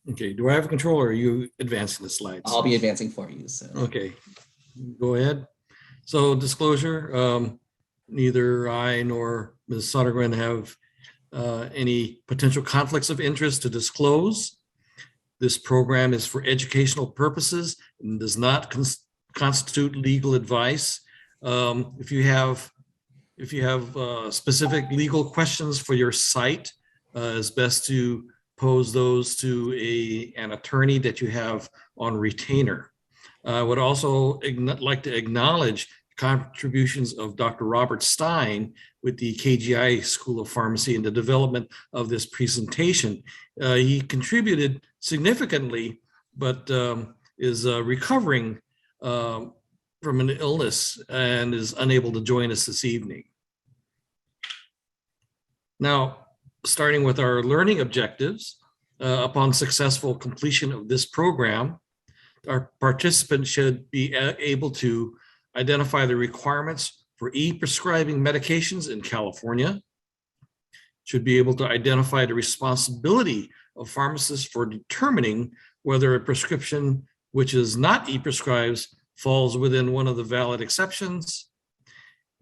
Okay, do I have control or are you advancing the slides? I'll be advancing for you. So. Okay, go ahead. So disclosure, neither I nor Ms. Sodergren have any potential conflicts of interest to disclose. This program is for educational purposes and does not constitute legal advice. If you have specific legal questions for your site, it's best to pose those to an attorney that you have on retainer. I would also like to acknowledge contributions of Dr. Robert Stein with the KGI School of Pharmacy in the development of this presentation. He contributed significantly, but is recovering from an illness and is unable to join us this evening. Now, starting with our learning objectives, upon successful completion of this program, our participants should be able to identify the requirements for e-prescribing medications in California, should be able to identify the responsibility of pharmacists for determining whether a prescription which is not e-prescribed falls within one of the valid exceptions,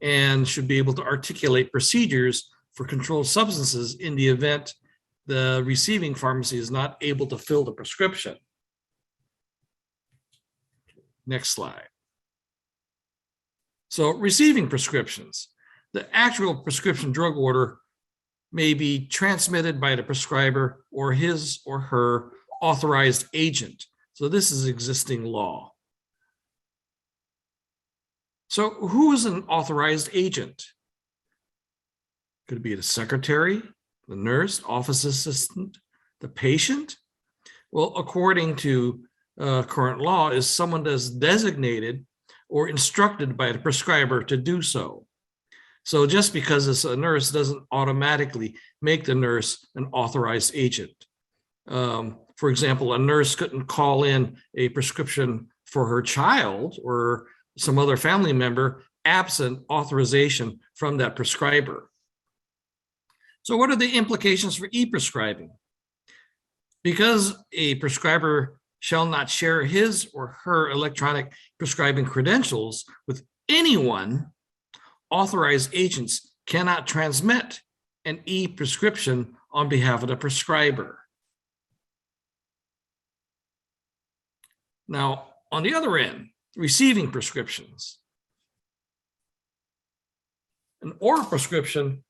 and should be able to articulate procedures for controlled substances in the event the receiving pharmacy is not able to fill the prescription. Next slide. So receiving prescriptions. The actual prescription drug order may be transmitted by the prescriber or his or her authorized agent. So this is existing law. So who is an authorized agent? Could it be the secretary, the nurse, office assistant, the patient? Well, according to current law, is someone that's designated or instructed by the prescriber to do so. So just because it's a nurse doesn't automatically make the nurse an authorized agent. For example, a nurse couldn't call in a prescription for her child or some other family member absent authorization from that prescriber. So what are the implications for e-prescribing? Because a prescriber shall not share his or her electronic prescribing credentials with anyone, authorized agents cannot transmit an e-prescription on behalf of the prescriber. Now, on the other end, receiving prescriptions. An oral prescription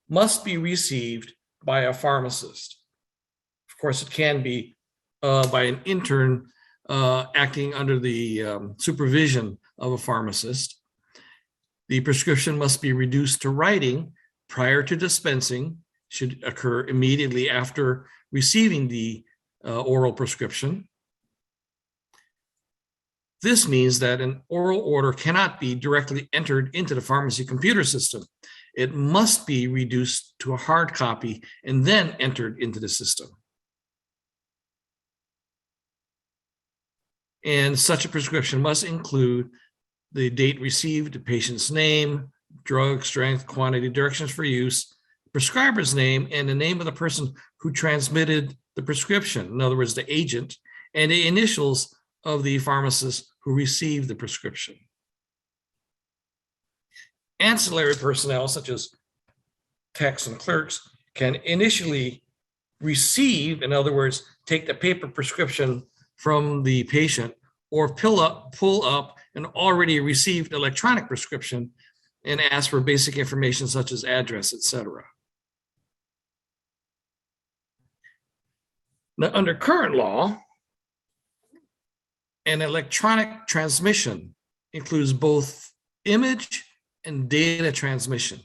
must be received by a pharmacist. Of course, it can be by an intern acting under the supervision of a pharmacist. The prescription must be reduced to writing prior to dispensing, should occur immediately after receiving the oral prescription. This means that an oral order cannot be directly entered into the pharmacy computer system. It must be reduced to a hard copy and then entered into the system. And such a prescription must include the date received, the patient's name, drug, strength, quantity, directions for use, prescriber's name, and the name of the person who transmitted the prescription. In other words, the agent, and the initials of the pharmacist who received the prescription. Ancillary personnel, such as techs and clerks, can initially receive, in other words, take the paper prescription from the patient or pull up an already received electronic prescription and ask for basic information such as address, etc. Now, under current law, an electronic transmission includes both image and data transmission.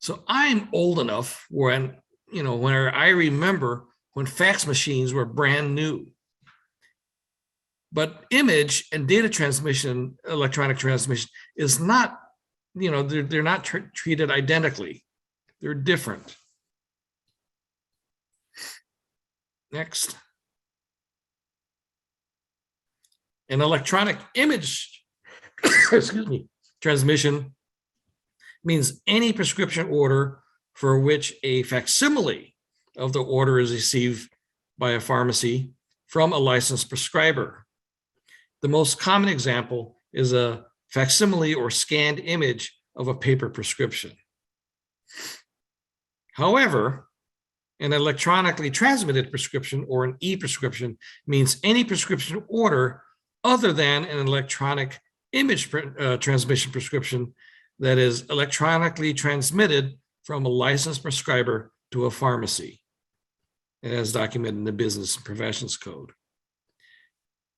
So I'm old enough when I remember when fax machines were brand new. But image and data transmission, electronic transmission, is not, they're not treated identically. They're different. Next. An electronic image, excuse me, transmission means any prescription order for which a facsimile of the order is received by a pharmacy from a licensed prescriber. The most common example is a facsimile or scanned image of a paper prescription. However, an electronically transmitted prescription or an e-prescription means any prescription order other than an electronic image transmission prescription that is electronically transmitted from a licensed prescriber to a pharmacy, as documented in the Business and Professions Code.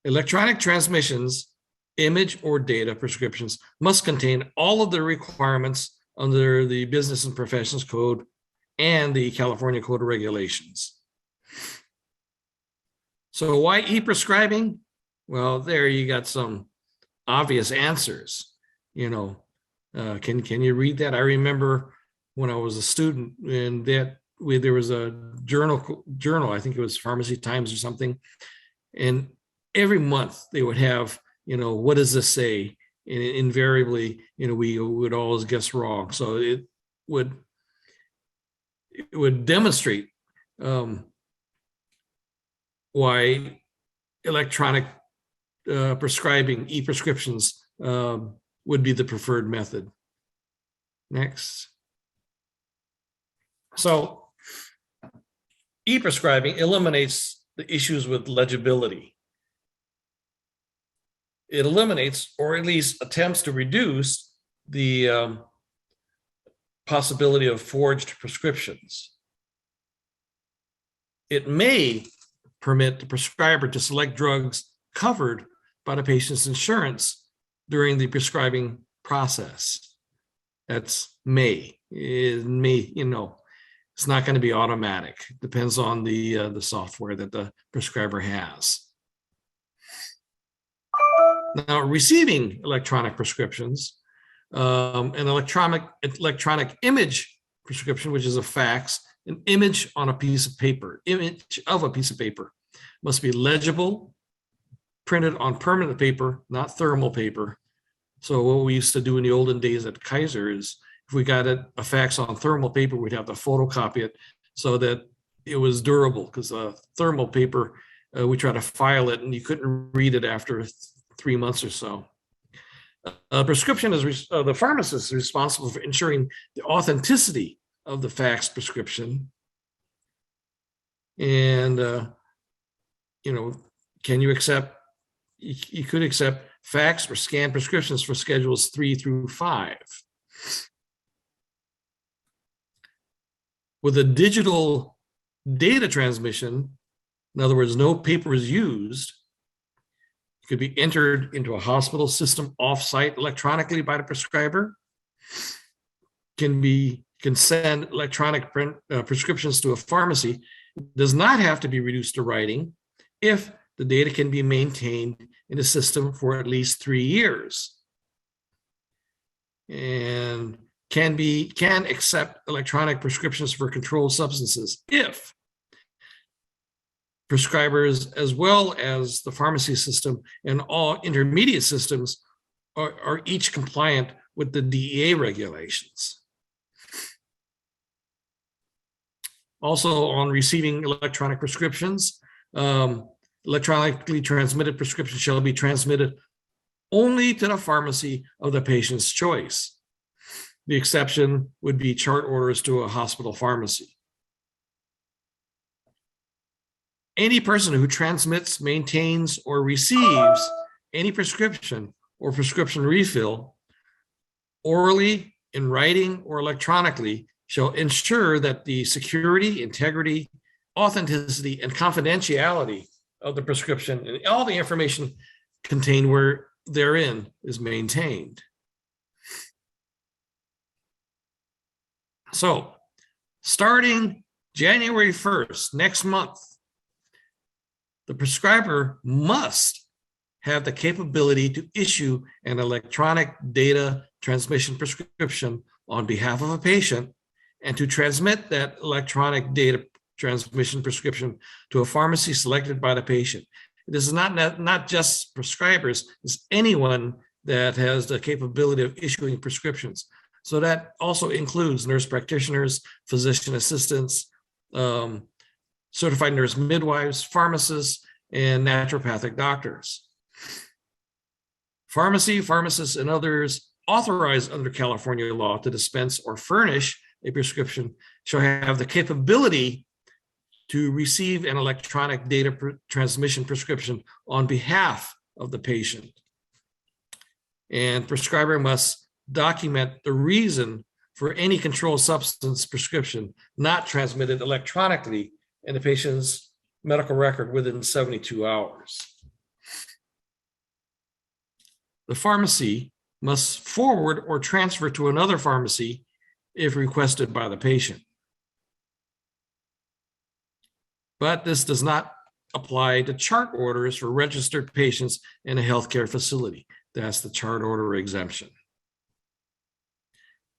Electronic transmissions, image or data prescriptions, must contain all of the requirements under the Business and Professions Code and the California Code of Regulations. So why e-prescribing? Well, there you got some obvious answers. You know, can you read that? I remember when I was a student, and there was a journal, I think it was Pharmacy Times or something, and every month they would have, you know, what does this say? And invariably, you know, we would always guess wrong. So it would demonstrate why electronic prescribing, e-prescriptions, would be the preferred method. Next. So e-prescribing eliminates the issues with legibility. It eliminates, or at least attempts to reduce, the possibility of forged prescriptions. It may permit the prescriber to select drugs covered by the patient's insurance during the prescribing process. That's may. It may, you know, it's not going to be automatic. It depends on the software that the prescriber has. Now, receiving electronic prescriptions, an electronic image prescription, which is a fax, an image on a piece of paper, image of a piece of paper, must be legible, printed on permanent paper, not thermal paper. So what we used to do in the olden days at Kaiser is, if we got a fax on thermal paper, we'd have to photocopy it so that it was durable, because thermal paper, we try to file it and you couldn't read it after 3 months or so. Prescription is the pharmacist is responsible for ensuring the authenticity of the fax prescription. And, you know, can you accept, you could accept fax or scanned prescriptions for schedules 3 through 5. With a digital data transmission, in other words, no paper is used, it could be entered into a hospital system off-site electronically by the prescriber, can send electronic prescriptions to a pharmacy. It does not have to be reduced to writing if the data can be maintained in the system for at least 3 years, and can accept electronic prescriptions for controlled substances if prescribers, as well as the pharmacy system and all intermediate systems, are each compliant with the DEA regulations. Also, on receiving electronic prescriptions, electronically transmitted prescriptions shall be transmitted only to the pharmacy of the patient's choice. The exception would be chart orders to a hospital pharmacy. Any person who transmits, maintains, or receives any prescription or prescription refill orally, in writing, or electronically shall ensure that the security, integrity, authenticity, and confidentiality of the prescription and all the information contained therein is maintained. So, starting January 1st, next month, the prescriber must have the capability to issue an electronic data transmission prescription on behalf of a patient and to transmit that electronic data transmission prescription to a pharmacy selected by the patient. This is not just prescribers, it's anyone that has the capability of issuing prescriptions. So that also includes nurse practitioners, physician assistants, certified nurse midwives, pharmacists, and naturopathic doctors. Pharmacy, pharmacists, and others authorized under California law to dispense or furnish a prescription shall have the capability to receive an electronic data transmission prescription on behalf of the patient. And prescriber must document the reason for any controlled substance prescription not transmitted electronically in the patient's medical record within 72 hours. The pharmacy must forward or transfer to another pharmacy if requested by the patient. But this does not apply to chart orders for registered patients in a healthcare facility. That's the chart order exemption.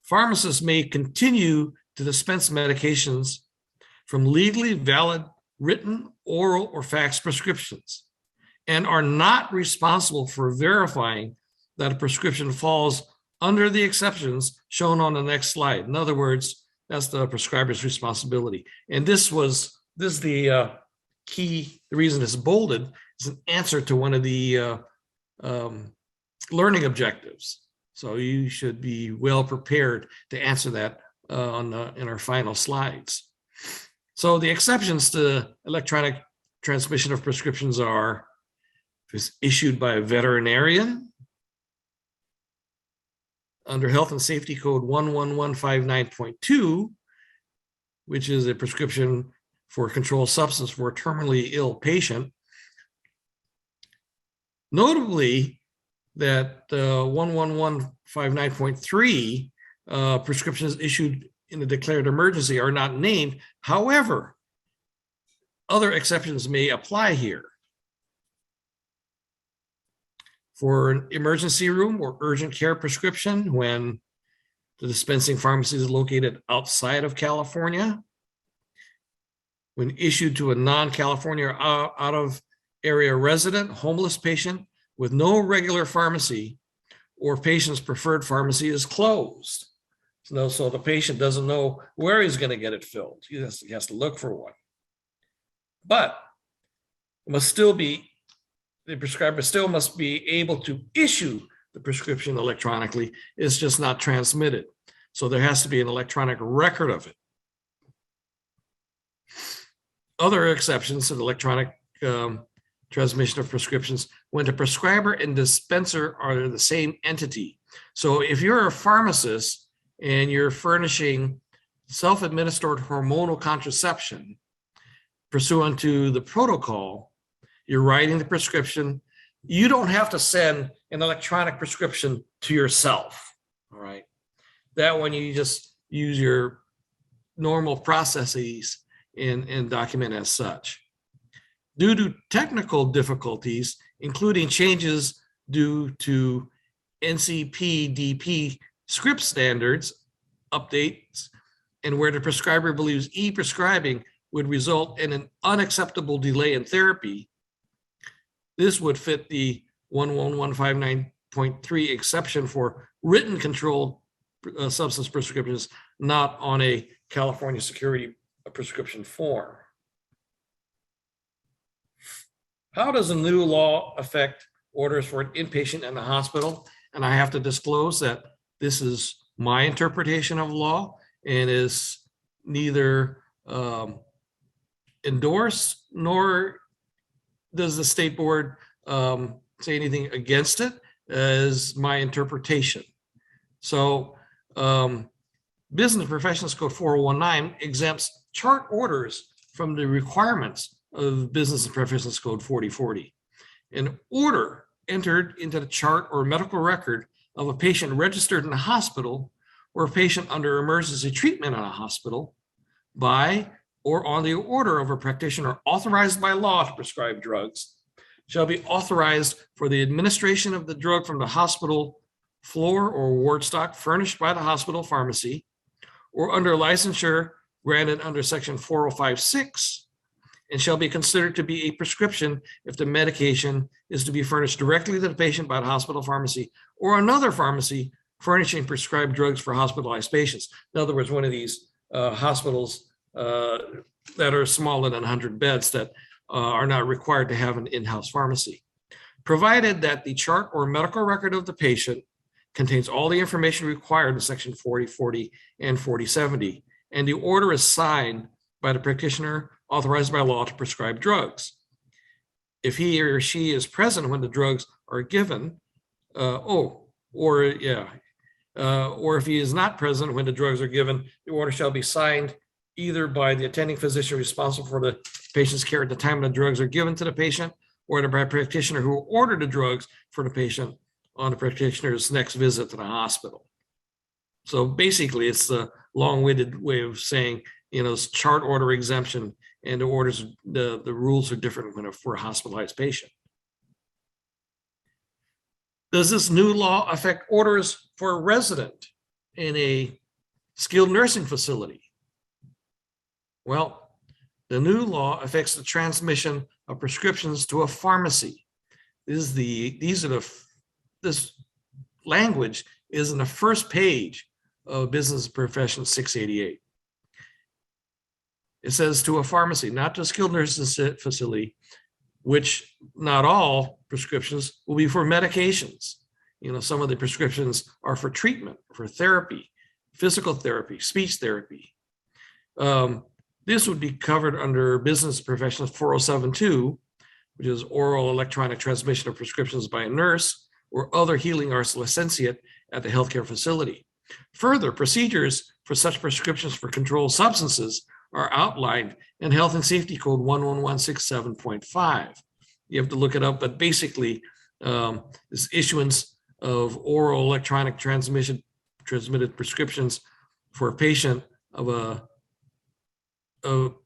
Pharmacists may continue to dispense medications from legally valid written, oral, or fax prescriptions and are not responsible for verifying that a prescription falls under the exceptions shown on the next slide. In other words, that's the prescriber's responsibility. And this is the key, the reason it's bolded is an answer to one of the learning objectives. So you should be well prepared to answer that in our final slides. So the exceptions to electronic transmission of prescriptions are if it's issued by a veterinarian under Health and Safety Code 11159.2, which is a prescription for a controlled substance for a terminally ill patient. Notably, that 11159.3 prescriptions issued in a declared emergency are not named. However, other exceptions may apply here. For an emergency room or urgent care prescription when the dispensing pharmacy is located outside of California, when issued to a non-California or out of area resident, homeless patient with no regular pharmacy, or patient's preferred pharmacy is closed. So the patient doesn't know where he's going to get it filled. He has to look for one. But it must still be, the prescriber still must be able to issue the prescription electronically. It's just not transmitted. So there has to be an electronic record of it. Other exceptions to the electronic transmission of prescriptions when the prescriber and dispenser are the same entity. So if you're a pharmacist and you're furnishing self-administered hormonal contraception pursuant to the protocol, you're writing the prescription. You don't have to send an electronic prescription to yourself, all right? That one you just use your normal processes and document as such. Due to technical difficulties, including changes due to NCP-DP script standards updates, and where the prescriber believes e-prescribing would result in an unacceptable delay in therapy, this would fit the 11159.3 exception for written controlled substance prescriptions, not on a California security prescription form. How does the new law affect orders for an inpatient in the hospital? And I have to disclose that this is my interpretation of law and is neither endorsed nor does the state board say anything against it, as my interpretation. So Business Professions Code 4019 exempts chart orders from the requirements of Business and Professions Code 4040. An order entered into the chart or medical record of a patient registered in a hospital or a patient under emergency treatment in a hospital by or on the order of a practitioner authorized by law to prescribe drugs shall be authorized for the administration of the drug from the hospital floor or ward stock furnished by the hospital pharmacy or under licensure granted under section 4056, and shall be considered to be a prescription if the medication is to be furnished directly to the patient by the hospital pharmacy or another pharmacy furnishing prescribed drugs for hospitalized patients. In other words, one of these hospitals that are smaller than 100 beds that are not required to have an in-house pharmacy, provided that the chart or medical record of the patient contains all the information required in section 4040 and 4070, and the order is signed by the practitioner authorized by law to prescribe drugs. If he or she is present when the drugs are given, or if he is not present when the drugs are given, the order shall be signed either by the attending physician responsible for the patient's care at the time the drugs are given to the patient, or the practitioner who ordered the drugs for the patient on the practitioner's next visit to the hospital. So basically, it's the long-winded way of saying, it's chart order exemption, and the orders, the rules are different for a hospitalized patient. Does this new law affect orders for a resident in a skilled nursing facility? Well, the new law affects the transmission of prescriptions to a pharmacy. This language is in the first page of Business Profession 688. It says to a pharmacy, not to a skilled nursing facility, which not all prescriptions will be for medications. Some of the prescriptions are for treatment, for therapy, physical therapy, speech therapy. This would be covered under Business Profession 4072, which is oral electronic transmission of prescriptions by a nurse or other healing arts licentiate at the healthcare facility. Further, procedures for such prescriptions for controlled substances are outlined in Health and Safety Code 11167.5. You have to look it up, but basically, this issuance of oral electronic transmitted prescriptions for a patient of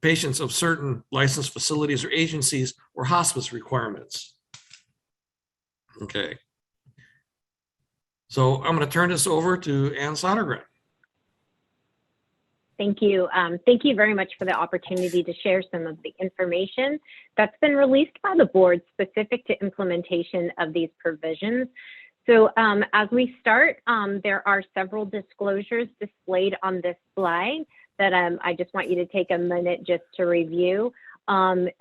patients of certain licensed facilities or agencies or hospice requirements. Okay. So I'm going to turn this over to Ann Sodergren. Thank you. Thank you very much for the opportunity to share some of the information that's been released by the board specific to implementation of these provisions. So as we start, there are several disclosures displayed on this slide that I just want you to take a minute just to review. And,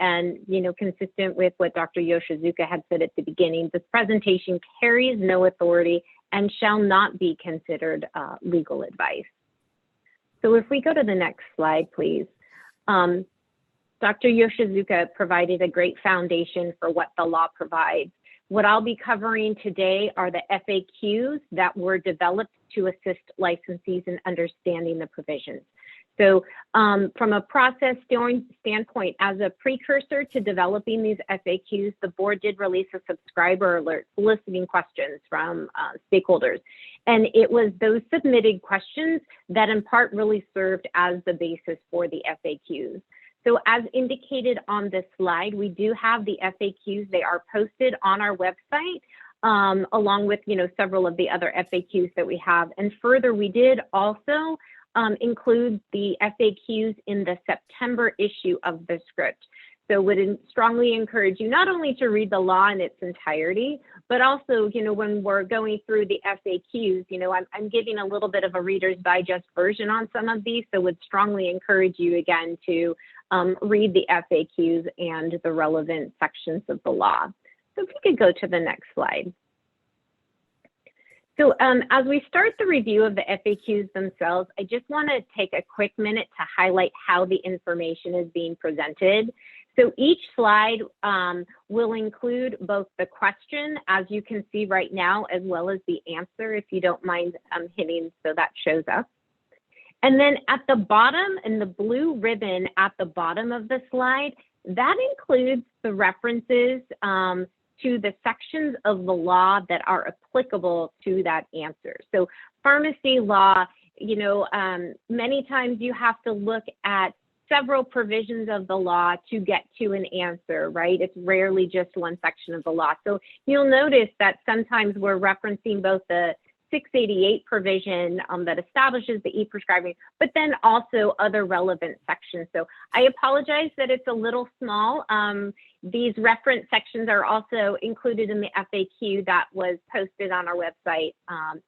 consistent with what Dr. Yoshizuka had said at the beginning, this presentation carries no authority and shall not be considered legal advice. So if we go to the next slide, please. Dr. Yoshizuka provided a great foundation for what the law provides. What I'll be covering today are the FAQs that were developed to assist licensees in understanding the provisions. So from a process standpoint, as a precursor to developing these FAQs, the board did release a subscriber alert soliciting questions from stakeholders. And it was those submitted questions that in part really served as the basis for the FAQs. So as indicated on this slide, we do have the FAQs. They are posted on our website, along with several of the other FAQs that we have. And further, we did also include the FAQs in the September issue of the script. So would strongly encourage you not only to read the law in its entirety, but also, when we're going through the FAQs, I'm giving a little bit of a Reader's Digest version on some of these, so would strongly encourage you again to read the FAQs and the relevant sections of the law. So if we could go to the next slide. So as we start the review of the FAQs themselves, I just want to take a quick minute to highlight how the information is being presented. So each slide will include both the question, as you can see right now, as well as the answer, if you don't mind hitting so that shows up. And then at the bottom, in the blue ribbon at the bottom of the slide, that includes the references to the sections of the law that are applicable to that answer. So pharmacy law, many times you have to look at several provisions of the law to get to an answer, right? It's rarely just one section of the law. So you'll notice that sometimes we're referencing both the 688 provision that establishes the e-prescribing, but then also other relevant sections. So I apologize that it's a little small. These reference sections are also included in the FAQ that was posted on our website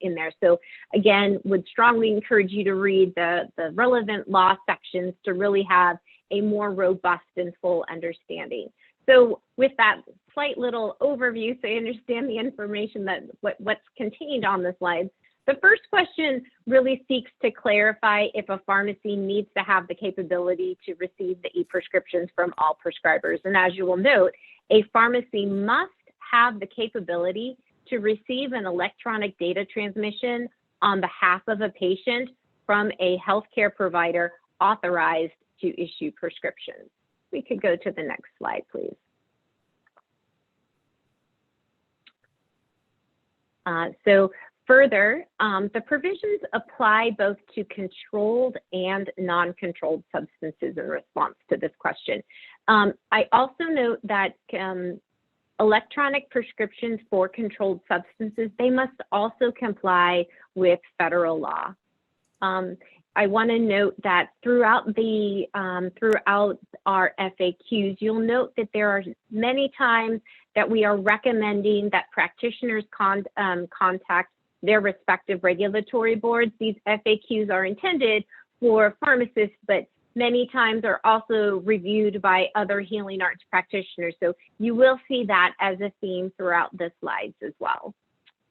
in there. So again, would strongly encourage you to read the relevant law sections to really have a more robust and full understanding. So with that slight little overview, so you understand the information that what's contained on the slides, the first question really seeks to clarify if a pharmacy needs to have the capability to receive the e-prescriptions from all prescribers. And as you will note, a pharmacy must have the capability to receive an electronic data transmission on behalf of a patient from a healthcare provider authorized to issue prescriptions. We could go to the next slide, please. So further, the provisions apply both to controlled and non-controlled substances in response to this question. I also note that electronic prescriptions for controlled substances, they must also comply with federal law. I want to note that throughout our FAQs, you'll note that there are many times that we are recommending that practitioners contact their respective regulatory boards. These FAQs are intended for pharmacists, but many times are also reviewed by other healing arts practitioners. So you will see that as a theme throughout the slides as well.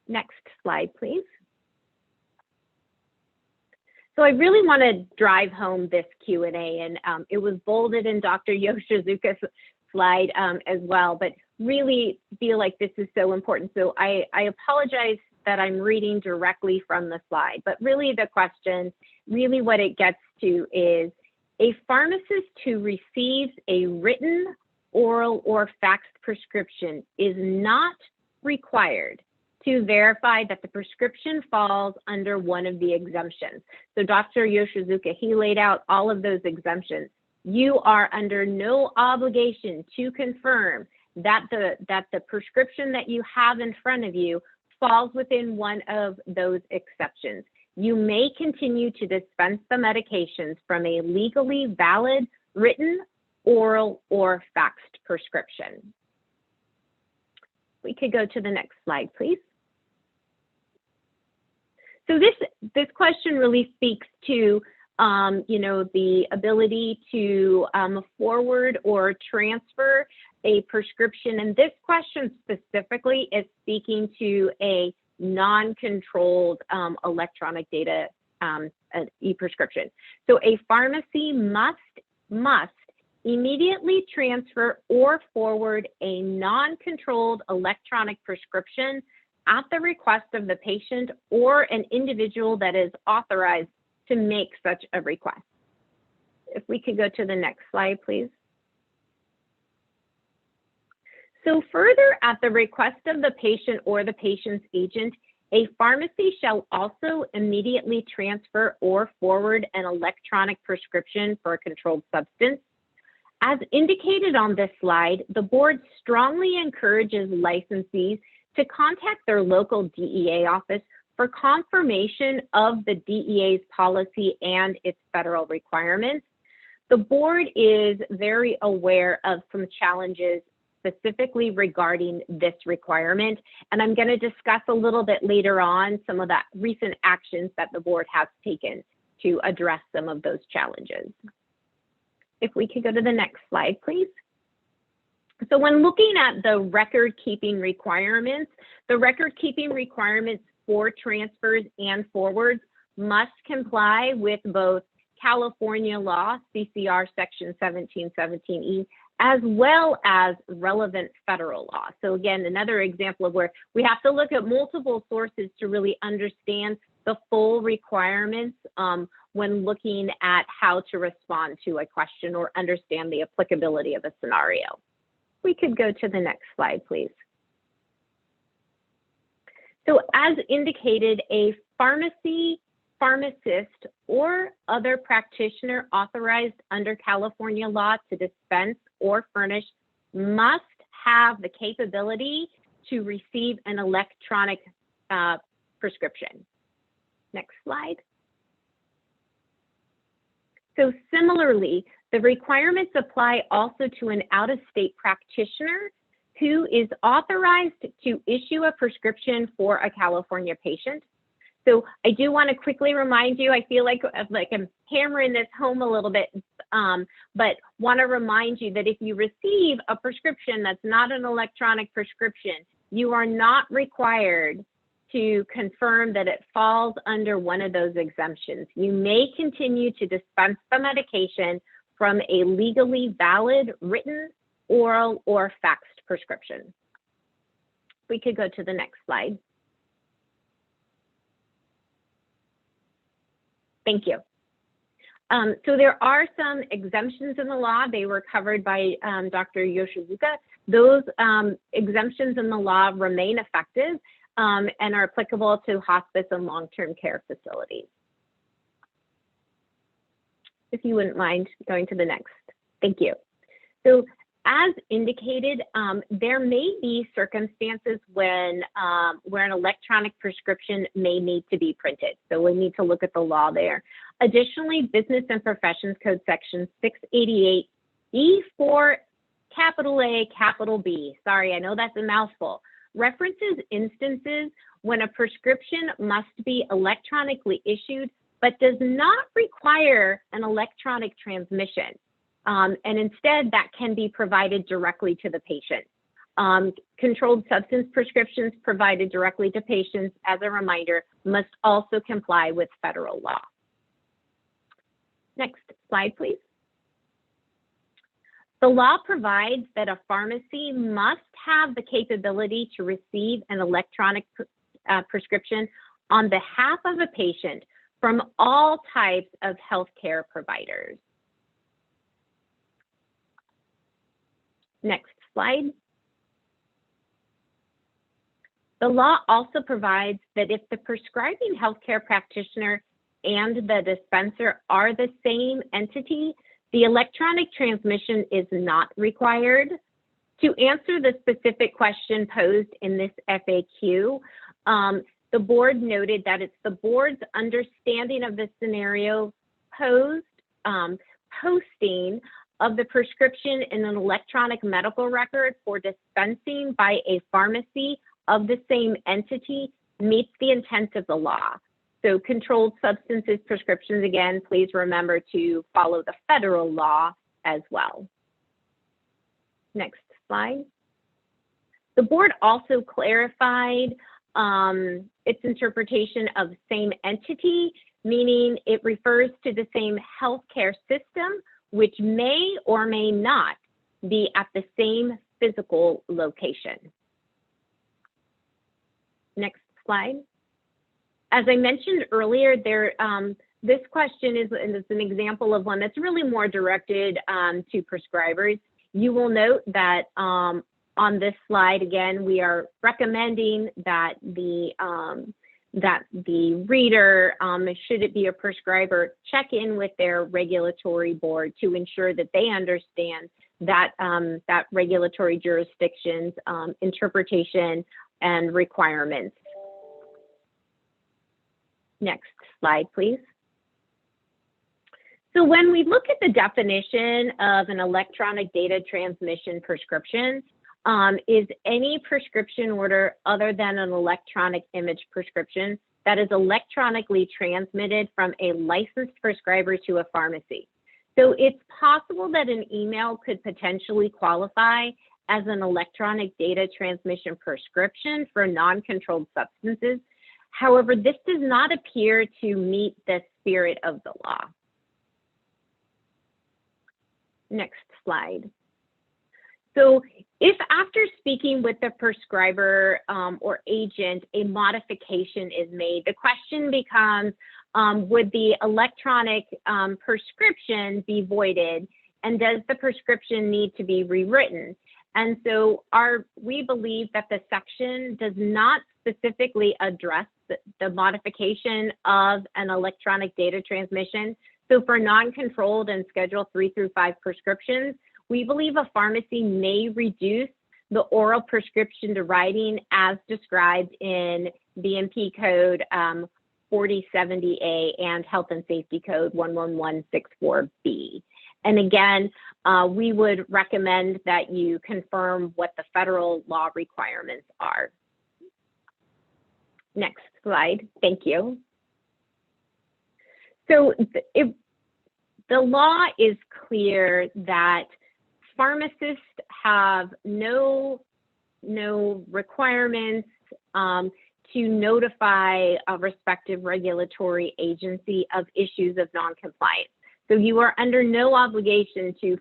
Next slide, please. So I really want to drive home this Q&A, and it was bolded in Dr. Yoshizuka's slide as well, but really feel like this is so important. So I apologize that I'm reading directly from the slide, but really the question, really what it gets to is, a pharmacist who receives a written, oral, or faxed prescription is not required to verify that the prescription falls under one of the exemptions. So Dr. Yoshizuka, he laid out all of those exemptions. You are under no obligation to confirm that the prescription that you have in front of you falls within one of those exceptions. You may continue to dispense the medications from a legally valid, written, oral, or faxed prescription. We could go to the next slide, please. So this question really speaks to the ability to forward or transfer a prescription, and this question specifically is speaking to a non-controlled electronic data e-prescription. So a pharmacy must immediately transfer or forward a non-controlled electronic prescription at the request of the patient or an individual that is authorized to make such a request. If we could go to the next slide, please. So further, at the request of the patient or the patient's agent, a pharmacy shall also immediately transfer or forward an electronic prescription for a controlled substance. As indicated on this slide, the board strongly encourages licensees to contact their local DEA office for confirmation of the DEA's policy and its federal requirements. The board is very aware of some challenges specifically regarding this requirement, and I'm going to discuss a little bit later on some of the recent actions that the board has taken to address some of those challenges. If we could go to the next slide, please. So when looking at the record-keeping requirements, the record-keeping requirements for transfers and forwards must comply with both California law, CCR section 1717E, as well as relevant federal law. So again, another example of where we have to look at multiple sources to really understand the full requirements when looking at how to respond to a question or understand the applicability of a scenario. We could go to the next slide, please. So as indicated, a pharmacy, pharmacist, or other practitioner authorized under California law to dispense or furnish must have the capability to receive an electronic prescription. Next slide. So similarly, the requirements apply also to an out-of-state practitioner who is authorized to issue a prescription for a California patient. So I do want to quickly remind you, I feel like I'm hammering this home a little bit, but want to remind you that if you receive a prescription that's not an electronic prescription, you are not required to confirm that it falls under one of those exemptions. You may continue to dispense the medication from a legally valid written, oral, or faxed prescription. We could go to the next slide. Thank you. So there are some exemptions in the law. They were covered by Dr. Yoshizuka. Those exemptions in the law remain effective and are applicable to hospice and long-term care facilities. If you wouldn't mind going to the next. Thank you. So as indicated, there may be circumstances when where an electronic prescription may need to be printed. So we need to look at the law there. Additionally, Business and Professions Code Section 688E4 capital A, capital B. Sorry, I know that's a mouthful. References instances when a prescription must be electronically issued, but does not require an electronic transmission. And instead, that can be provided directly to the patient. Controlled substance prescriptions provided directly to patients, as a reminder, must also comply with federal law. Next slide, please. The law provides that a pharmacy must have the capability to receive an electronic prescription on behalf of a patient from all types of healthcare providers. Next slide. The law also provides that if the prescribing healthcare practitioner and the dispenser are the same entity, the electronic transmission is not required. To answer the specific question posed in this FAQ, the board noted that it's the board's understanding of the scenario posed, posting of the prescription in an electronic medical record for dispensing by a pharmacy of the same entity meets the intent of the law. So controlled substances prescriptions, again, please remember to follow the federal law as well. Next slide. The board also clarified its interpretation of same entity, meaning it refers to the same healthcare system, which may or may not be at the same physical location. Next slide. As I mentioned earlier, this question is an example of one that's really more directed to prescribers. You will note that on this slide, again, we are recommending that the reader, should it be a prescriber, check in with their regulatory board to ensure that they understand that, that regulatory jurisdiction's interpretation and requirements. Next slide, please. So when we look at the definition of an electronic data transmission prescription, is any prescription order other than an electronic image prescription that is electronically transmitted from a licensed prescriber to a pharmacy. So it's possible that an email could potentially qualify as an electronic data transmission prescription for non-controlled substances. However, this does not appear to meet the spirit of the law. Next slide. So if after speaking with the prescriber or agent, a modification is made, the question becomes, would the electronic prescription be voided, and does the prescription need to be rewritten? And so we believe that the section does not specifically address the modification of an electronic data transmission. So for non-controlled and Schedule 3 through 5 prescriptions, we believe a pharmacy may reduce the oral prescription to writing as described in BMP Code 4070A and Health and Safety Code 11164B. And again, we would recommend that you confirm what the federal law requirements are. Next slide. Thank you. So the law is clear that pharmacists have no requirements to notify a respective regulatory agency of issues of noncompliance. So you are under no obligation to,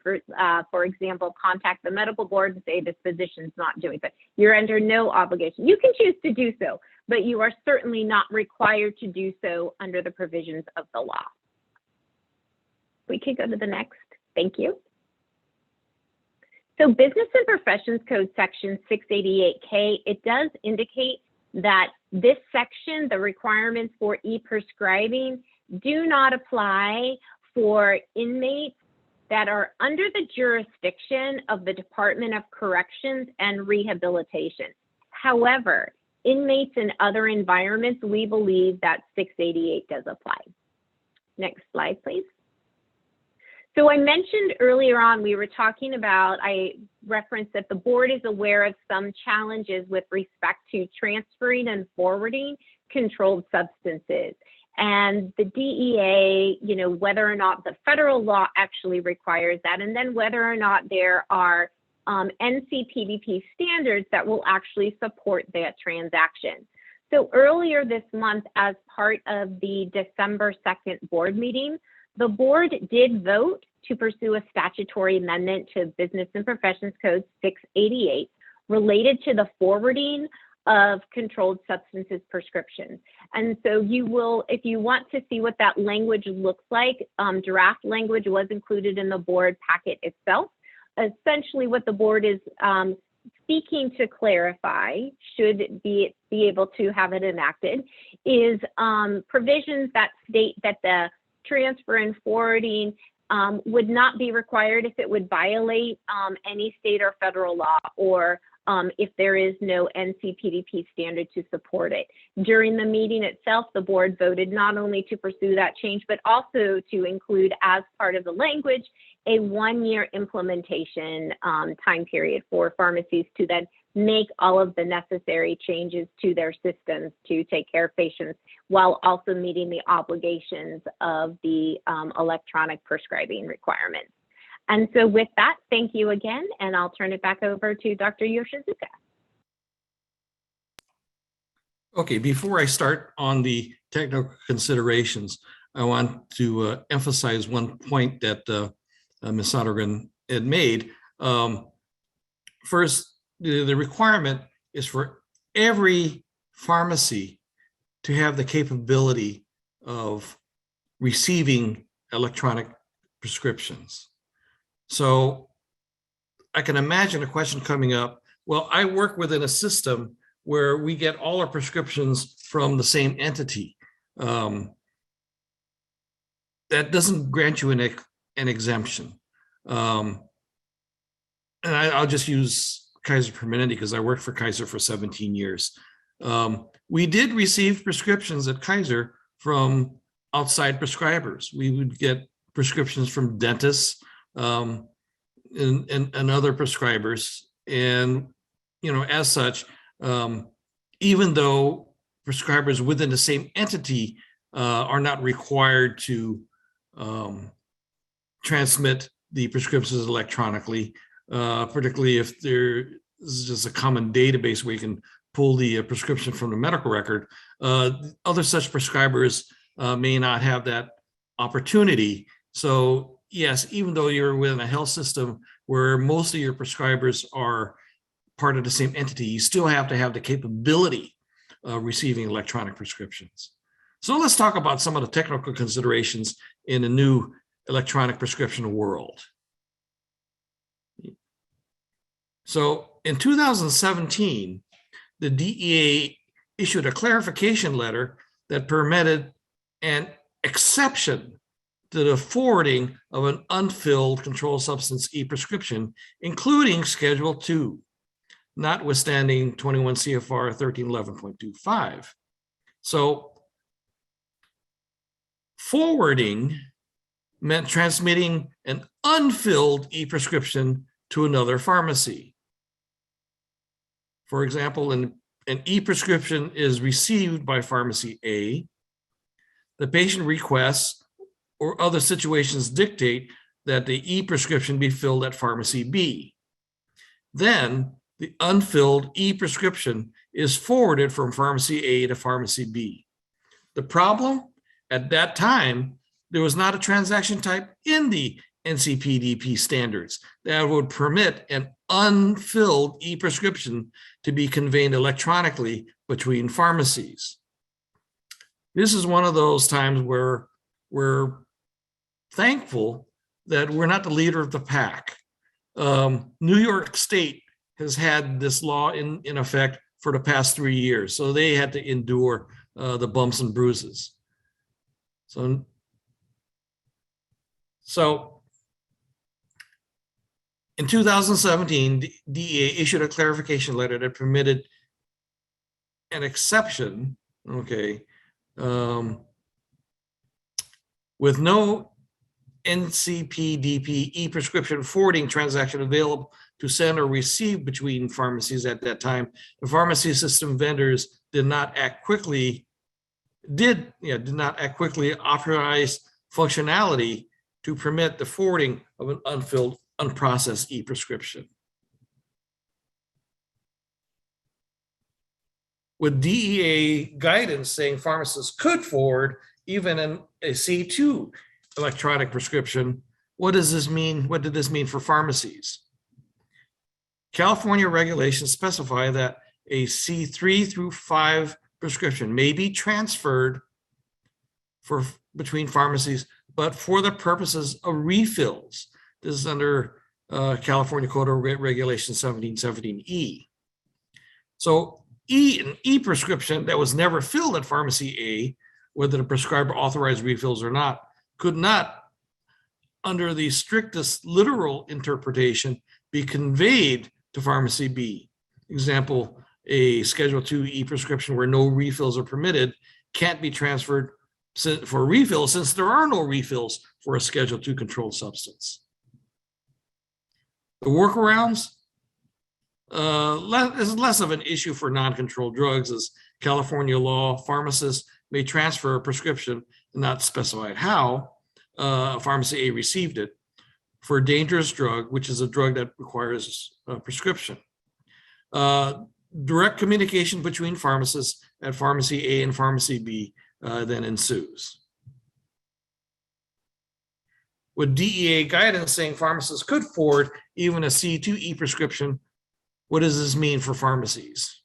for example, contact the medical board and say this physician's not doing it. You're under no obligation. You can choose to do so, but you are certainly not required to do so under the provisions of the law. We could go to the next. Thank you. So Business and Professions Code Section 688K, it does indicate that this section, the requirements for e-prescribing, do not apply for inmates that are under the jurisdiction of the Department of Corrections and Rehabilitation. However, inmates in other environments, we believe that 688 does apply. Next slide, please. So I mentioned earlier on, we were talking about, I referenced that the board is aware of some challenges with respect to transferring and forwarding controlled substances. And the DEA, you know, whether or not the federal law actually requires that, and then whether or not there are NCPDP standards that will actually support that transaction. So earlier this month, as part of the December 2nd board meeting, the board did vote to pursue a statutory amendment to Business and Professions Code 688 related to the forwarding of controlled substances prescriptions. And so you will, if you want to see what that language looks like, draft language was included in the board packet itself. Essentially what the board is seeking to clarify, should be able to have it enacted, is provisions that state that the transfer and forwarding would not be required if it would violate any state or federal law, or if there is no NCPDP standard to support it. During the meeting itself, the board voted not only to pursue that change, but also to include as part of the language a 1-year implementation time period for pharmacies to then make all of the necessary changes to their systems to take care of patients while also meeting the obligations of the electronic prescribing requirements. And so with that, thank you again, and I'll turn it back over to Dr. Yoshizuka. Okay, before I start on the technical considerations, I want to emphasize one point that Ms. Sodergren had made. First, the requirement is for every pharmacy to have the capability of receiving electronic prescriptions. So I can imagine a question coming up, well, I work within a system where we get all our prescriptions from the same entity. That doesn't grant you an exemption. And I'll just use Kaiser Permanente because I worked for Kaiser for 17 years. We did receive prescriptions at Kaiser from outside prescribers. We would get prescriptions from dentists and other prescribers. And, you know, as such, even though prescribers within the same entity are not required to transmit the prescriptions electronically, particularly if there is just a common database where you can pull the prescription from the medical record, other such prescribers may not have that opportunity. So yes, even though you're within a health system where most of your prescribers are part of the same entity, you still have to have the capability of receiving electronic prescriptions. So let's talk about some of the technical considerations in the new electronic prescription world. So in 2017, the DEA issued a clarification letter that permitted an exception to the forwarding of an unfilled controlled substance e-prescription, including Schedule 2, notwithstanding 21 CFR 1311.25. So forwarding meant transmitting an unfilled e-prescription to another pharmacy. For example, in an e-prescription is received by pharmacy A, the patient requests or other situations dictate that the e-prescription be filled at pharmacy B. Then the unfilled e-prescription is forwarded from pharmacy A to pharmacy B. The problem, at that time, there was not a transaction type in the NCPDP standards that would permit an unfilled e-prescription to be conveyed electronically between pharmacies. This is one of those times where we're thankful that we're not the leader of the pack. New York State has had this law in effect for the past 3 years, so they had to endure the bumps and bruises. So in 2017, the DEA issued a clarification letter that permitted an exception, okay, with no NCPDP e-prescription forwarding transaction available to send or receive between pharmacies at that time. The pharmacy system vendors did not act quickly authorize functionality to permit the forwarding of an unfilled, unprocessed e-prescription. With DEA guidance saying pharmacists could forward even a C2 electronic prescription, what does this mean? What did this mean for pharmacies? California regulations specify that a C3 through 5 prescription may be transferred between pharmacies, but for the purposes of refills. This is under California Code of Regulation 1717E. So an e-prescription that was never filled at pharmacy A, whether the prescriber authorized refills or not, could not, under the strictest literal interpretation, be conveyed to pharmacy B. Example, a Schedule II e-prescription where no refills are permitted can't be transferred for refills since there are no refills for a Schedule II controlled substance. The workarounds is less of an issue for non-controlled drugs, as California law, pharmacists may transfer a prescription, not specified how, pharmacy A received it, for a dangerous drug, which is a drug that requires a prescription. Direct communication between pharmacists at pharmacy A and pharmacy B then ensues. With DEA guidance saying pharmacists could forward even a C2 e-prescription, what does this mean for pharmacies?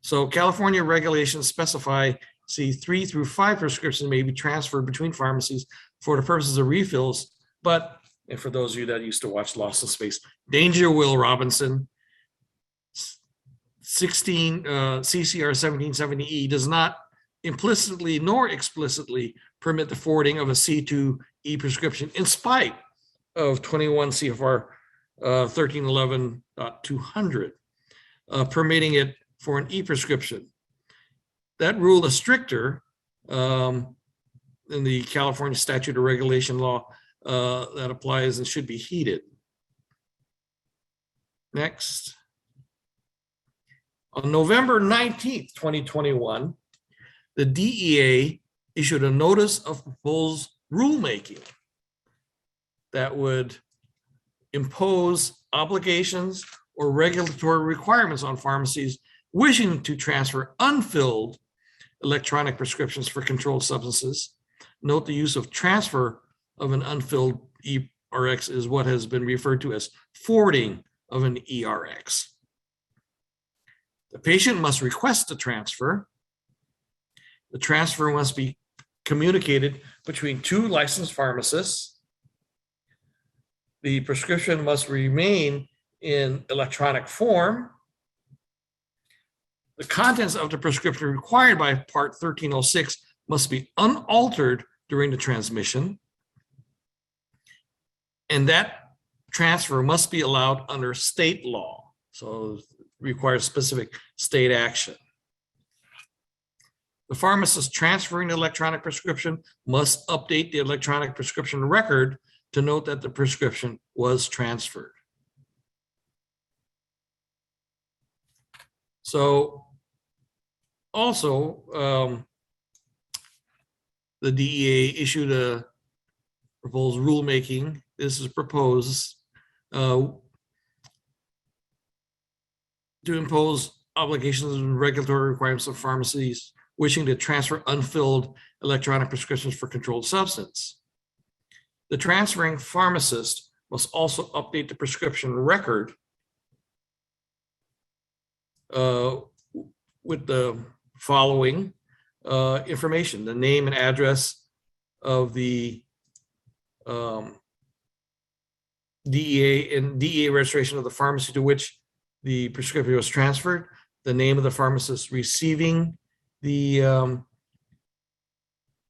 So California regulations specify C3 through 5 prescriptions may be transferred between pharmacies for the purposes of refills, but, and for those of you that used to watch Lost in Space, Danger Will Robinson, 16 CCR 1770E does not implicitly nor explicitly permit the forwarding of a C2 e-prescription in spite of 21 CFR 1311.200, permitting it for an e-prescription. That rule is stricter in the California statute or regulation law that applies and should be heeded. Next. On November 19th, 2021, the DEA issued a notice of proposed rulemaking that would impose obligations or regulatory requirements on pharmacies wishing to transfer unfilled electronic prescriptions for controlled substances. Note the use of transfer of an unfilled ERX is what has been referred to as forwarding of an ERX. The patient must request a transfer. The transfer must be communicated between 2 licensed pharmacists. The prescription must remain in electronic form. The contents of the prescription required by Part 1306 must be unaltered during the transmission. And that transfer must be allowed under state law. So it requires specific state action. The pharmacist transferring the electronic prescription must update the electronic prescription record to note that the prescription was transferred. So also, the DEA issued a proposed rulemaking. This is proposed to impose obligations and regulatory requirements of pharmacies wishing to transfer unfilled electronic prescriptions for controlled substance. The transferring pharmacist must also update the prescription record with the following information: the name and address of the DEA and DEA registration of the pharmacy to which the prescription was transferred, the name of the pharmacist receiving the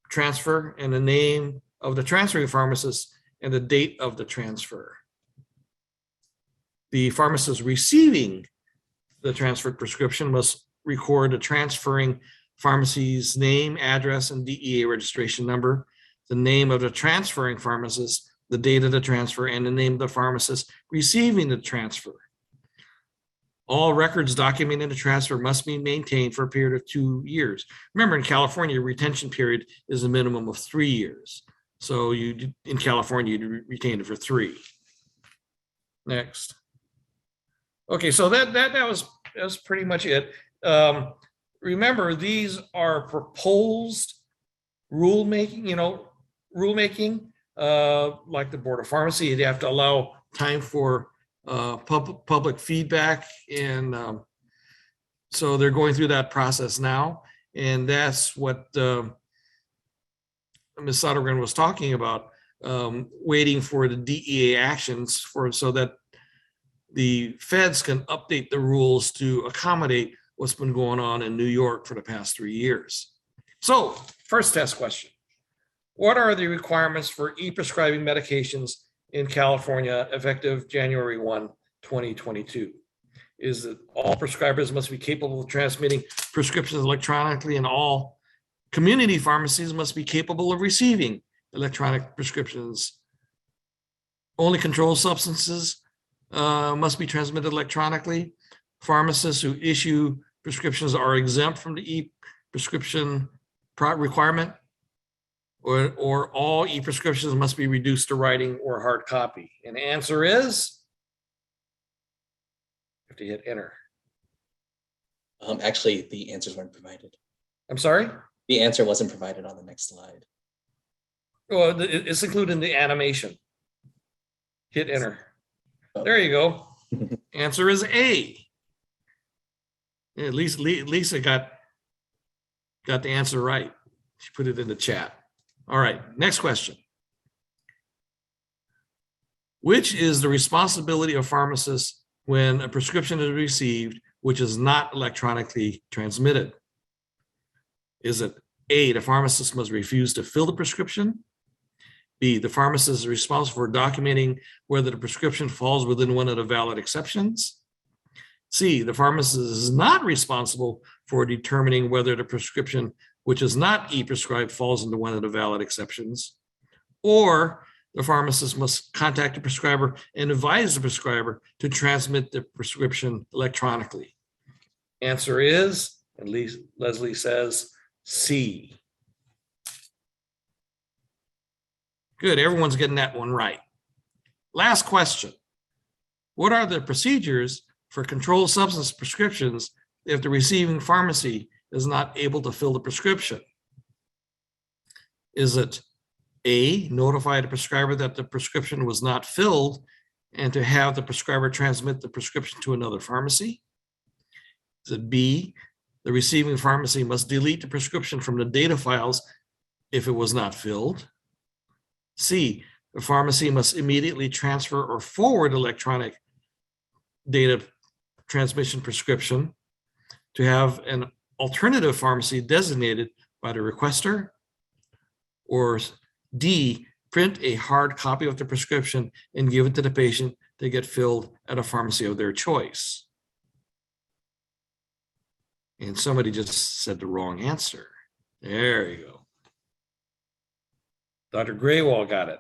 transfer, and the name of the transferring pharmacist and the date of the transfer. The pharmacist receiving the transferred prescription must record the transferring pharmacy's name, address, and DEA registration number, the name of the transferring pharmacist, the date of the transfer, and the name of the pharmacist receiving the transfer. All records documenting the transfer must be maintained for a period of 2 years. Remember, in California, retention period is a minimum of 3 years. So you, in California, you retain it for 3. Next. Okay, so that was pretty much it. Remember, these are proposed rulemaking. Rulemaking, like the Board of Pharmacy, they have to allow time for public feedback, and so they're going through that process now, and that's what Ms. Sodergren was talking about, waiting for the DEA actions so that the feds can update the rules to accommodate what's been going on in New York for the past 3 years. So, first test question: what are the requirements for e-prescribing medications in California effective January 1, 2022? Is that all prescribers must be capable of transmitting prescriptions electronically, and all community pharmacies must be capable of receiving electronic prescriptions. Only controlled substances must be transmitted electronically. Pharmacists who issue prescriptions are exempt from the e-prescription requirement, or all e-prescriptions must be reduced to writing or hard copy. And the answer is, you have to hit enter. Actually, the answers weren't provided. I'm sorry? The answer wasn't provided on the next slide. Well, it's included in the animation. Hit enter. Oh. There you go. Answer is A. At least Lisa got the answer right. She put it in the chat. All right, next question. Which is the responsibility of pharmacists when a prescription is received which is not electronically transmitted? Is it A, the pharmacist must refuse to fill the prescription? B, the pharmacist is responsible for documenting whether the prescription falls within one of the valid exceptions? C, the pharmacist is not responsible for determining whether the prescription which is not e-prescribed falls into one of the valid exceptions? Or the pharmacist must contact the prescriber and advise the prescriber to transmit the prescription electronically? Answer is, at least Leslie says, C. Good, everyone's getting that one right. Last question. What are the procedures for controlled substance prescriptions if the receiving pharmacy is not able to fill the prescription? Is it A, notify the prescriber that the prescription was not filled and to have the prescriber transmit the prescription to another pharmacy? Is it B, the receiving pharmacy must delete the prescription from the data files if it was not filled? C, the pharmacy must immediately transfer or forward electronic data transmission prescription to have an alternative pharmacy designated by the requester? Or D, print a hard copy of the prescription and give it to the patient to get filled at a pharmacy of their choice? And somebody just said the wrong answer. There you go. Dr. Graywall got it.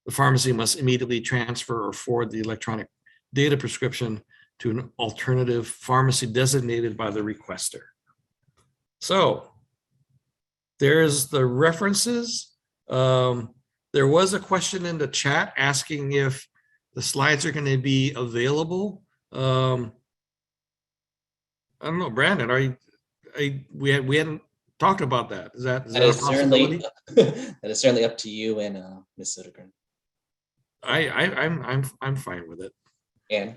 The pharmacy must immediately transfer or forward the electronic data prescription to an alternative pharmacy designated by the requester. So there's the references. There was a question in the chat asking if the slides are going to be available. I don't know, Brandon, we hadn't talked about that. Is that a possibility? That is certainly up to you and Ms. Sodergren. I'm fine with it. And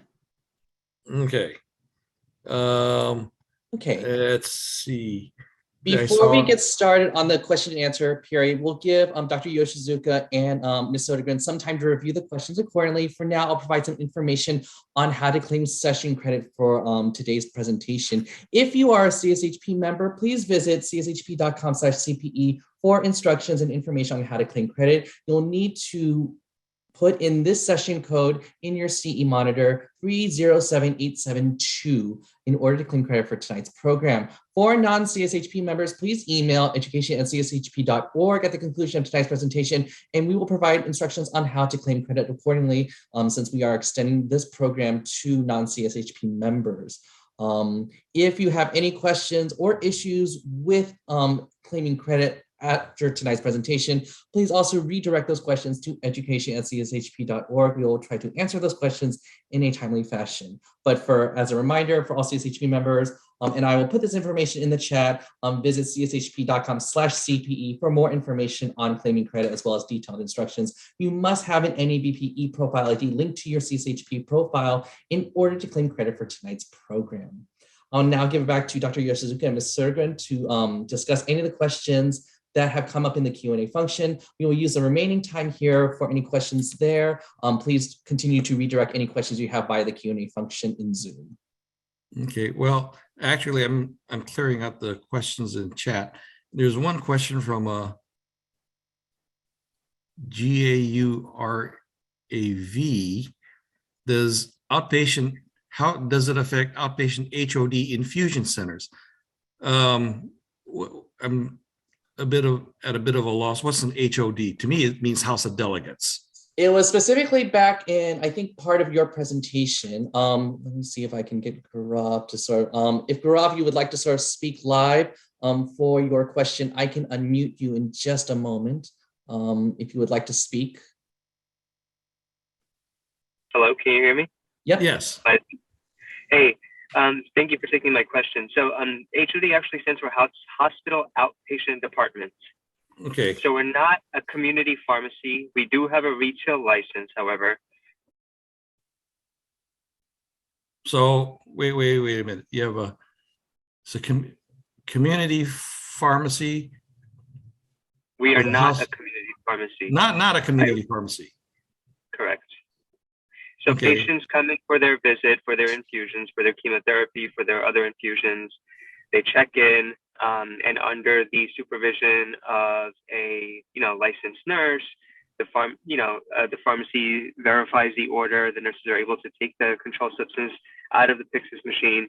Okay. okay. Let's see. Before we get started on the question and answer period, we'll give Dr. Yoshizuka and Ms. Sodergren some time to review the questions accordingly. For now, I'll provide some information on how to claim session credit for today's presentation. If you are a CSHP member, please visit cshp.com/CPE for instructions and information on how to claim credit. You'll need to put in this session code in your CE monitor 307872 in order to claim credit for tonight's program. For non-CSHP members, please email education@cshp.org at the conclusion of tonight's presentation, and we will provide instructions on how to claim credit accordingly, since we are extending this program to non-CSHP members. If you have any questions or issues with claiming credit after tonight's presentation, please also redirect those questions to education@cshp.org. We will try to answer those questions in a timely fashion. But as a reminder for all CSHP members, and I will put this information in the chat, visit cshp.com/CPE for more information on claiming credit as well as detailed instructions. You must have an NABPE profile ID linked to your CSHP profile in order to claim credit for tonight's program. I'll now give it back to Dr. Yoshizuka and Ms. Sodergren to discuss any of the questions that have come up in the Q&A function. We will use the remaining time here for any questions there. Please continue to redirect any questions you have via the Q&A function in Zoom. Okay, well, actually, I'm clearing up the questions in chat. There's one question from GAURAV. How does it affect outpatient HOD infusion centers? I'm at a bit of a loss. What's an HOD? To me, it means House of Delegates. It was specifically back in, I think, part of your presentation. Let me see if I can get Gaurav to sort of, if Gaurav, you would like to sort of speak live for your question, I can unmute you in just a moment if you would like to speak. Hello, can you hear me? Yep. Yes. Hey, thank you for taking my question. So HOD actually stands for Hospital Outpatient Departments. Okay. So we're not a community pharmacy. We do have a retail license, however. So wait a minute. You have community pharmacy. We are not a community pharmacy. Not a community pharmacy. Correct. So okay. Patients come in for their visit, for their infusions, for their chemotherapy, for their other infusions. They check in, and under the supervision of a licensed nurse, the pharmacy verifies the order. The nurses are able to take the controlled substance out of the Pyxis machine.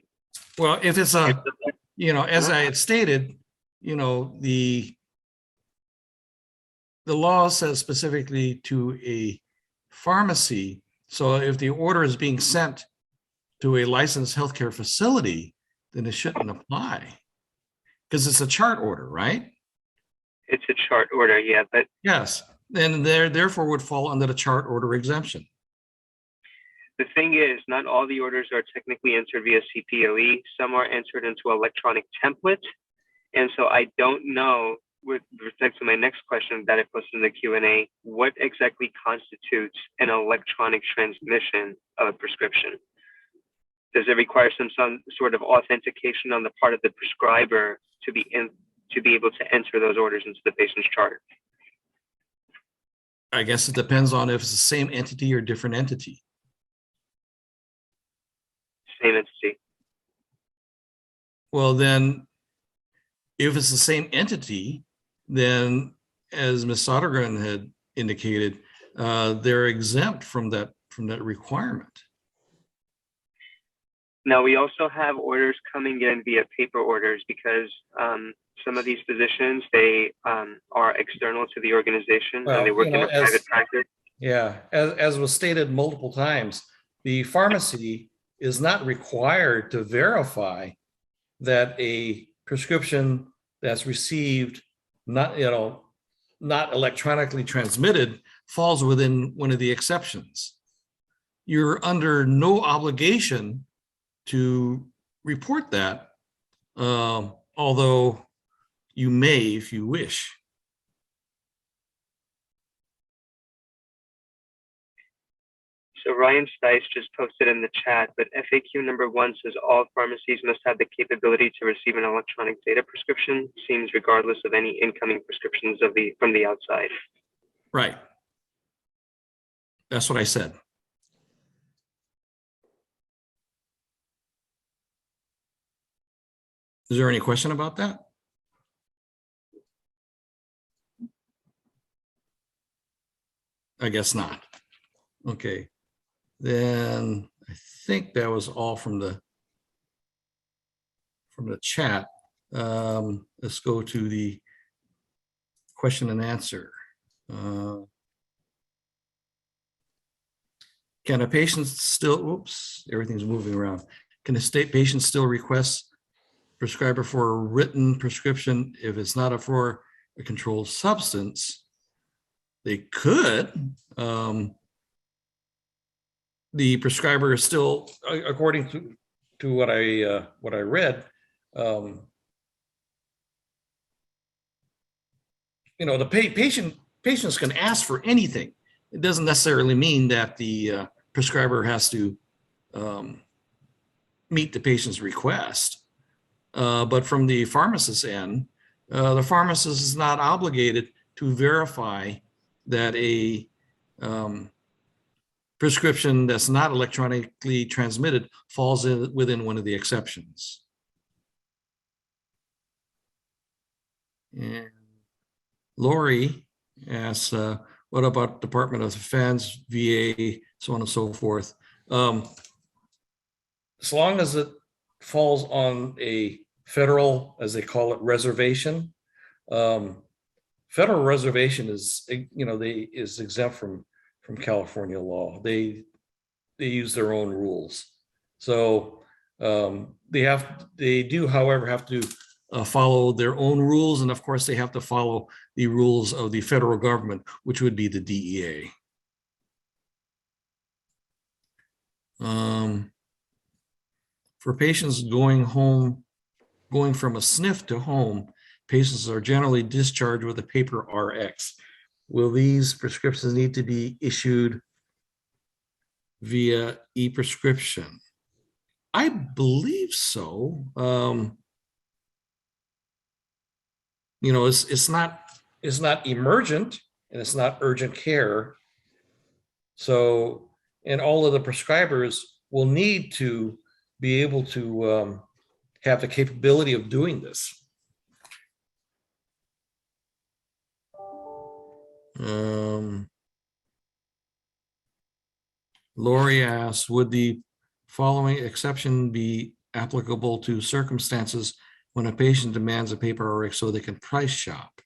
Well, if it's as I had stated, the law says specifically to a pharmacy. So if the order is being sent to a licensed healthcare facility, then it shouldn't apply because it's a chart order, right? It's a chart order, yeah, but yes, then therefore would fall under the chart order exemption. The thing is, not all the orders are technically entered via CPOE. Some are entered into electronic template, and so I don't know, with respect to my next question that I posted in the Q&A, what exactly constitutes an electronic transmission of a prescription? Does it require some sort of authentication on the part of the prescriber to be able to enter those orders into the patient's chart? I guess it depends on if it's the same entity or different entity. Same entity. Well, then, if it's the same entity, then, as Ms. Sodergren had indicated, they're exempt from that requirement. Now, we also have orders coming in via paper orders because some of these physicians, they are external to the organization, and they work in a private practice. Yeah, as was stated multiple times, the pharmacy is not required to verify that a prescription that's received, not electronically transmitted, falls within one of the exceptions. You're under no obligation to report that, although you may if you wish. So Ryan Stice just posted in the chat, but FAQ number 1 says all pharmacies must have the capability to receive an electronic data prescription, seems regardless of any incoming prescriptions from the outside. Right. That's what I said. Is there any question about that? I guess not. Okay. Then I think that was all from the chat. Let's go to the question and answer. Can a patient still, oops, everything's moving around. Can a state patient still request prescriber for a written prescription if it's not for a controlled substance? They could. The prescriber is still, according to what I read, the patients can ask for anything. It doesn't necessarily mean that the prescriber has to meet the patient's request. But from the pharmacist's end, the pharmacist is not obligated to verify that a prescription that's not electronically transmitted falls within one of the exceptions. And Lori asks, what about Department of Defense, VA, so on and so forth? As long as it falls on a federal, as they call it, reservation, federal reservation is, is exempt from California law. They use their own rules. So they do, however, have to follow their own rules. And of course, they have to follow the rules of the federal government, which would be the DEA. For patients going from a SNF to home, patients are generally discharged with a paper RX. Will these prescriptions need to be issued via e-prescription? I believe so. It's not emergent and it's not urgent care. So, and all of the prescribers will need to be able to have the capability of doing this. Lori asks, would the following exception be applicable to circumstances when a patient demands a paper RX so they can price shop?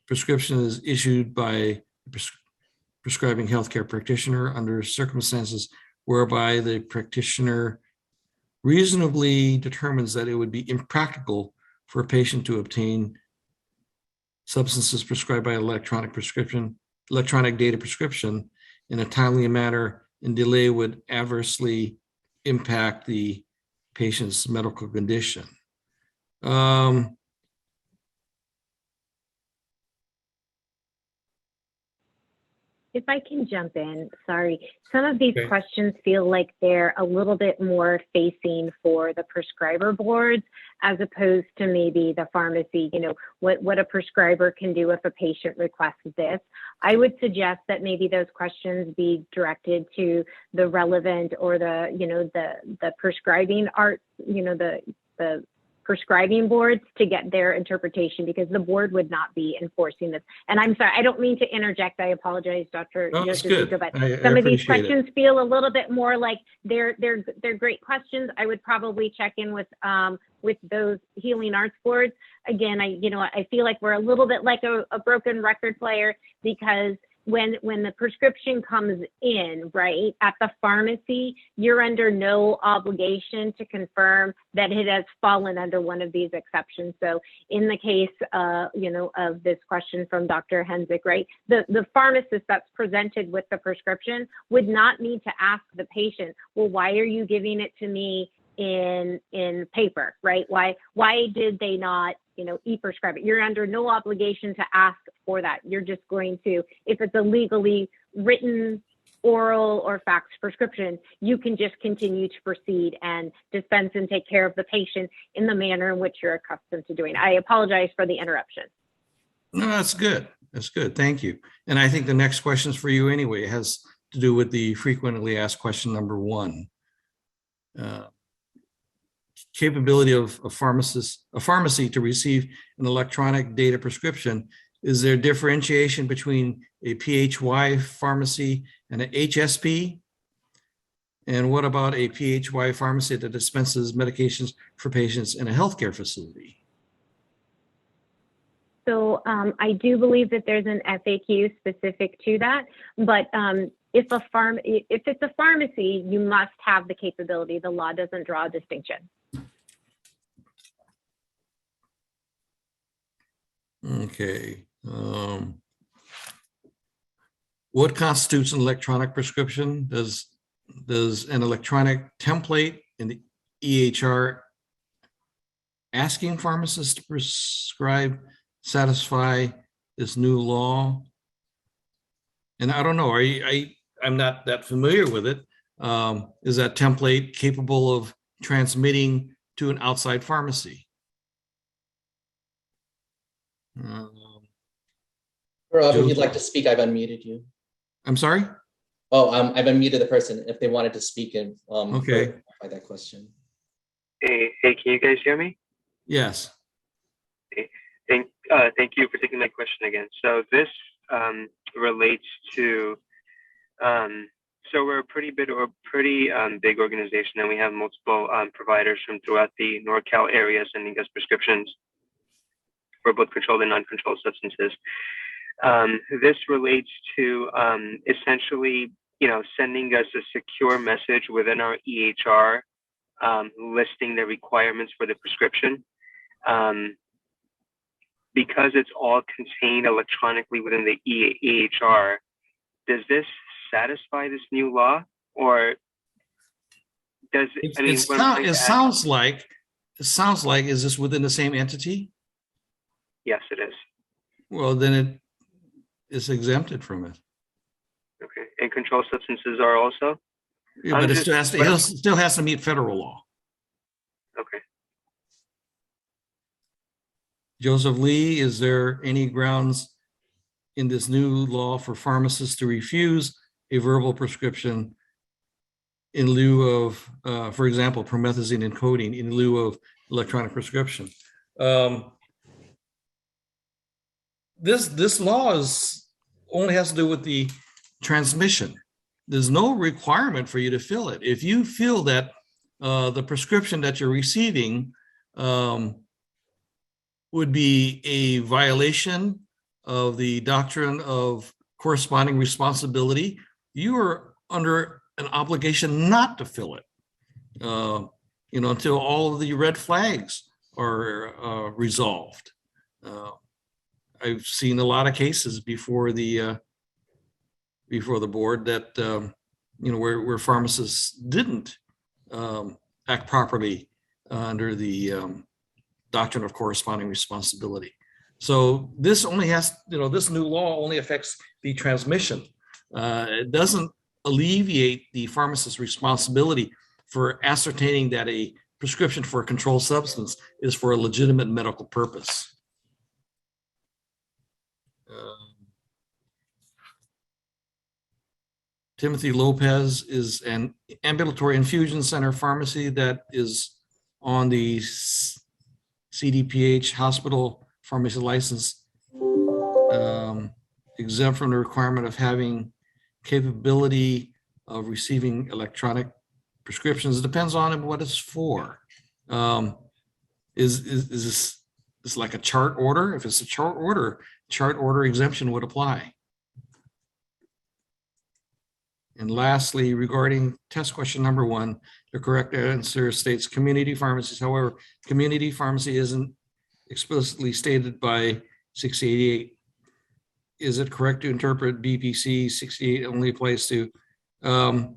Prescription is issued by a prescribing healthcare practitioner under circumstances whereby the practitioner reasonably determines that it would be impractical for a patient to obtain substances prescribed by electronic data prescription in a timely manner, and delay would adversely impact the patient's medical condition. If I can jump in, sorry. Some of these Okay. questions feel like they're a little bit more facing for the prescriber boards as opposed to maybe the pharmacy, what a prescriber can do if a patient requests this. I would suggest that maybe those questions be directed to the relevant or the prescribing art, the prescribing boards to get their interpretation, because the board would not be enforcing this. And I'm sorry, I don't mean to interject. I apologize, Dr. No, that's good. Yoshizaki, but I some of these appreciate questions feel a little bit more like they're great questions. I would probably check in with those healing arts boards. Again, I feel like we're a little bit like a broken record player, because when the prescription comes in, right, at the pharmacy, you're under no obligation to confirm that it has fallen under one of these exceptions. So in the case, of this question from Dr. Henzik, right, the pharmacist that's presented with the prescription would not need to ask the patient, well, why are you giving it to me in paper, right? Why did they not, e-prescribe it? You're under no obligation to ask for that. You're just going to, if it's a legally written, oral or fax prescription, you can just continue to proceed and dispense and take care of the patient in the manner in which you're accustomed to doing. I apologize for the interruption. No, that's good. That's good. Thank you. And I think the next question is for you anyway. It has to do with the frequently asked question number 1. Capability of a pharmacy to receive an electronic data prescription. Is there differentiation between a PHY pharmacy and an HSP? And what about a PHY pharmacy that dispenses medications for patients in a healthcare facility? So I do believe that there's an FAQ specific to that, but if it's a pharmacy, you must have the capability. The law doesn't draw a distinction. Okay. What constitutes an electronic prescription? Does an electronic template in the EHR asking pharmacists to prescribe satisfy this new law? And I don't know, I'm not that familiar with it. Is that template capable of transmitting to an outside pharmacy? Rob, if you'd like to speak, I've unmuted you. I'm sorry? Oh, I've unmuted the person if they wanted to speak and okay. by that question. Hey, can you guys hear me? Yes. Okay. Thank you for taking my question again. So this relates to, so we're a pretty big organization, and we have multiple providers from throughout the NorCal area sending us prescriptions for both controlled and non-controlled substances. This relates to essentially, sending us a secure message within our EHR, listing the requirements for the prescription. Because it's all contained electronically within the EHR, does this satisfy this new law, or does it? It sounds like, is this within the same entity? Yes, it is. Well, then it is exempted from it. Okay, and controlled substances are also? Yeah, but it still has to meet federal law. Okay. Joseph Lee, is there any grounds in this new law for pharmacists to refuse a verbal prescription in lieu of, for example, promethazine and codeine in lieu of electronic prescription? This law only has to do with the transmission. There's no requirement for you to fill it. If you feel that the prescription that you're receiving would be a violation of the doctrine of corresponding responsibility, you are under an obligation not to fill it, until all of the red flags are resolved. I've seen a lot of cases before the board that where pharmacists didn't act properly under the doctrine of corresponding responsibility. So this only has, this new law only affects the transmission. It doesn't alleviate the pharmacist's responsibility for ascertaining that a prescription for a controlled substance is for a legitimate medical purpose. Timothy Lopez is an ambulatory infusion center pharmacy that is on the CDPH hospital pharmacy license, exempt from the requirement of having capability of receiving electronic prescriptions. It depends on what it's for. Is this like a chart order? If it's a chart order exemption would apply. And lastly, regarding test question number 1, the correct answer states community pharmacies. However, community pharmacy isn't explicitly stated by 688. Is it correct to interpret BPC 68 only applies to, well,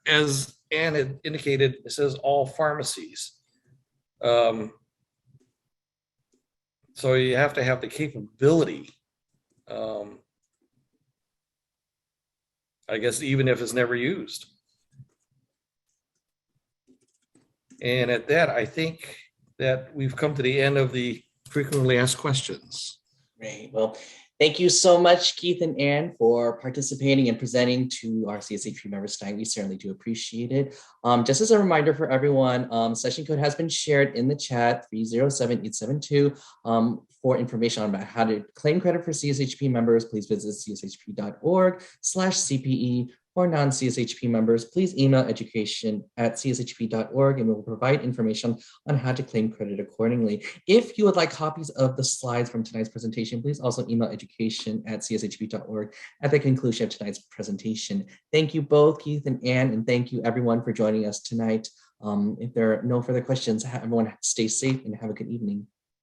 as Ann had indicated, it says all pharmacies. So you have to have the capability, I guess, even if it's never used. And at that, I think that we've come to the end of the frequently asked questions. Great. Well, thank you so much, Keith and Ann, for participating and presenting to our CSHP members tonight. We certainly do appreciate it. Just as a reminder for everyone, session code has been shared in the chat 307872. For information about how to claim credit for CSHP members, please visit cshp.org/CPE. For non-CSHP members, please email education@cshp.org and we will provide information on how to claim credit accordingly. If you would like copies of the slides from tonight's presentation, please also email education@cshp.org at the conclusion of tonight's presentation. Thank you both, Keith and Ann, and thank you everyone for joining us tonight. If there are no further questions, everyone stay safe and have a good evening.